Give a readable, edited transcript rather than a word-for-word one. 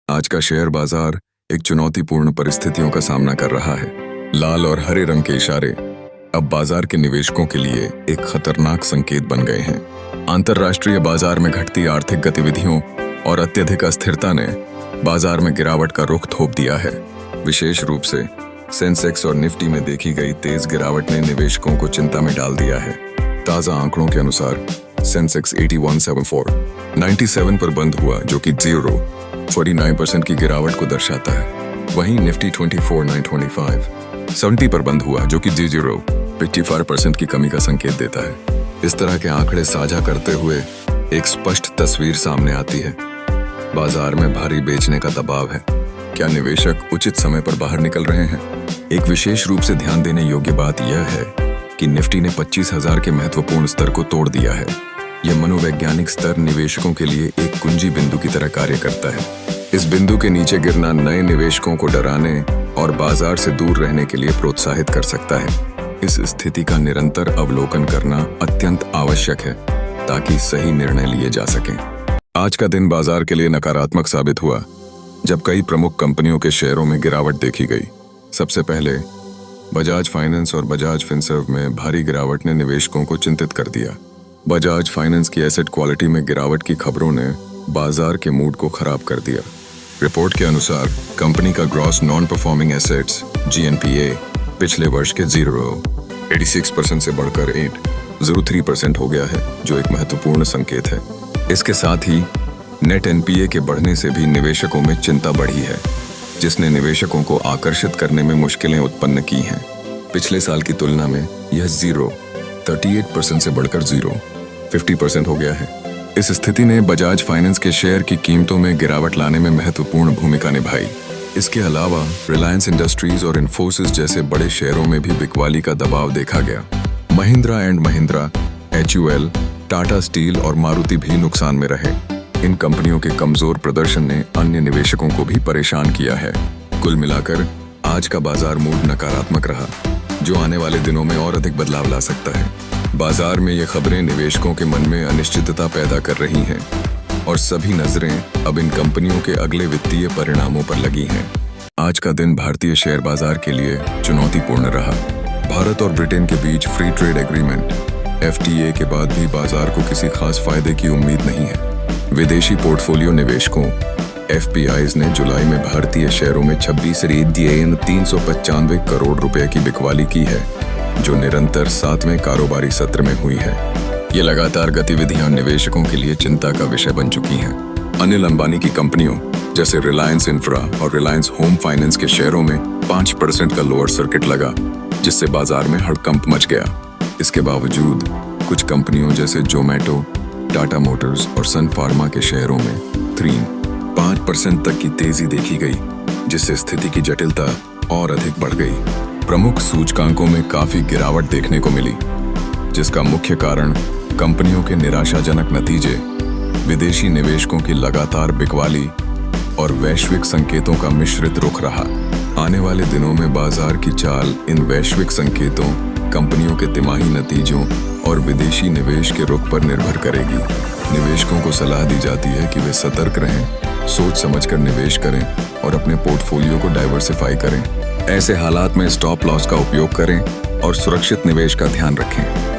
आज का शेयर बाजार एक चुनौतीपूर्ण परिस्थितियों का सामना कर रहा है। लाल और हरे रंग के इशारे अब बाजार के निवेशकों के लिए एक खतरनाक संकेत बन गए हैं। अंतर्राष्ट्रीय बाजार में घटती आर्थिक गतिविधियों और अत्यधिक अस्थिरता ने बाजार में गिरावट का रुख थोप दिया है। विशेष रूप से सेंसेक्स और निफ्टी में देखी गई तेज गिरावट ने निवेशकों को चिंता में डाल दिया है। ताजा आंकड़ों के अनुसार सेंसेक्स 8174 97 पर बंद हुआ, जो कि 49% की गिरावट को दर्शाता है। वहीं निफ्टी 24925 70 पर बंद हुआ, जो कि 55% की कमी का संकेत देता है। इस तरह के आंकड़े साझा करते हुए एक स्पष्ट तस्वीर सामने आती है। बाजार में भारी बेचने का दबाव है। क्या निवेशक उचित समय पर बाहर निकल रहे हैं? एक विशेष रूप से ध्यान देने योग्य बात यह है कि निफ्टी ने 25,000 के महत्वपूर्ण स्तर को तोड़ दिया है। यह मनोवैज्ञानिक स्तर निवेशकों के लिए एक कुंजी बिंदु की तरह कार्य करता है। इस बिंदु के नीचे गिरना नए निवेशकों को डराने और बाजार से दूर रहने के लिए प्रोत्साहित कर सकता है। इस स्थिति का निरंतर अवलोकन करना अत्यंत आवश्यक है ताकि सही निर्णय लिए जा सकें। आज का दिन बाजार के लिए नकारात्मक साबित हुआ जब कई प्रमुख कंपनियों के शेयरों में गिरावट देखी गई। सबसे पहले बजाज फाइनेंस और बजाज फिनसर्व में भारी गिरावट ने निवेशकों को चिंतित कर दिया। बजाज फाइनेंस की एसेट क्वालिटी में गिरावट की खबरों ने बाजार के मूड को खराब कर दिया। रिपोर्ट के अनुसार कंपनी का gross non performing assets GNPA पिछले वर्ष के 86% से बढ़कर 803% हो गया है, जो एक महत्वपूर्ण संकेत है। इसके साथ ही नेट NPA के बढ़ने से भी निवेशकों में चिंता बढ़ी है, जिसने निवेशकों को आकर्षित करने में मुश्किलें उत्पन्न की हैं। पिछले साल की तुलना में यह 38% से बढ़कर 50% हो गया है। इस स्थिति ने बजाज फाइनेंस के शेयर की कीमतों में गिरावट लाने में महत्वपूर्ण भूमिका निभाई। इसके अलावा रिलायंस इंडस्ट्रीज और इन्फोसिस जैसे बड़े शेयरों में भी बिकवाली का दबाव देखा गया। Mahindra and Mahindra, HUL, Tata steel और मारुति भी नुकसान में रहे। इन कंपनियों के कमजोर प्रदर्शन ने अन्य निवेशकों को भी परेशान किया है। कुल मिलाकर आज का बाजार मूड नकारात्मक रहा, जो आने वाले दिनों में और अधिक बदलाव ला सकता है। बाजार में ये खबरें निवेशकों के मन में अनिश्चितता पैदा कर रही हैं और सभी नजरें अब इन कंपनियों के अगले वित्तीय परिणामों पर लगी हैं। आज का दिन भारतीय शेयर बाजार के लिए चुनौतीपूर्ण रहा। भारत और ब्रिटेन के बीच फ्री ट्रेड एग्रीमेंट FTA के बाद भी बाजार को किसी खास फायदे की उम्मीद नहीं है। विदेशी पोर्टफोलियो निवेशकों FPIs ने जुलाई में भारतीय शेयरों में 395 करोड़ रुपए की बिकवाली की है, जो निरंतर 7वें कारोबारी सत्र में हुई है। ये लगातार गतिविधियां निवेशकों के लिए चिंता का विषय बन चुकी हैं। अनिल अंबानी की कंपनियों जैसे रिलायंस इंफ्रा और रिलायंस होम फाइनेंस के शेयरों में 5% का लोअर सर्किट लगा, जिससे बाजार में हड़कंप मच गया। इसके बावजूद कुछ कंपनियों जैसे जोमेटो, टाटा मोटर्स और सन फार्मा के शेयरों में 5% तक की तेजी देखी गई, जिससे स्थिति की जटिलता और अधिक बढ़ गई। प्रमुख सूचकांकों में काफी गिरावट देखने को मिली, जिसका मुख्य कारण कंपनियों के निराशाजनक नतीजे, विदेशी निवेशकों की लगातार बिकवाली और वैश्विक संकेतों का मिश्रित रुख रहा। आने वाले दिनों में बाजार की चाल इन वैश्विक संकेतों, कंपनियों के तिमाही नतीजों और विदेशी निवेश के रुख पर निर्भर करेगी। निवेशकों को सलाह दी जाती है कि वे सतर्क रहें, सोच समझकर निवेश करें और अपने पोर्टफोलियो को डाइवर्सिफाई करें। ऐसे हालात में स्टॉप लॉस का उपयोग करें और सुरक्षित निवेश का ध्यान रखें।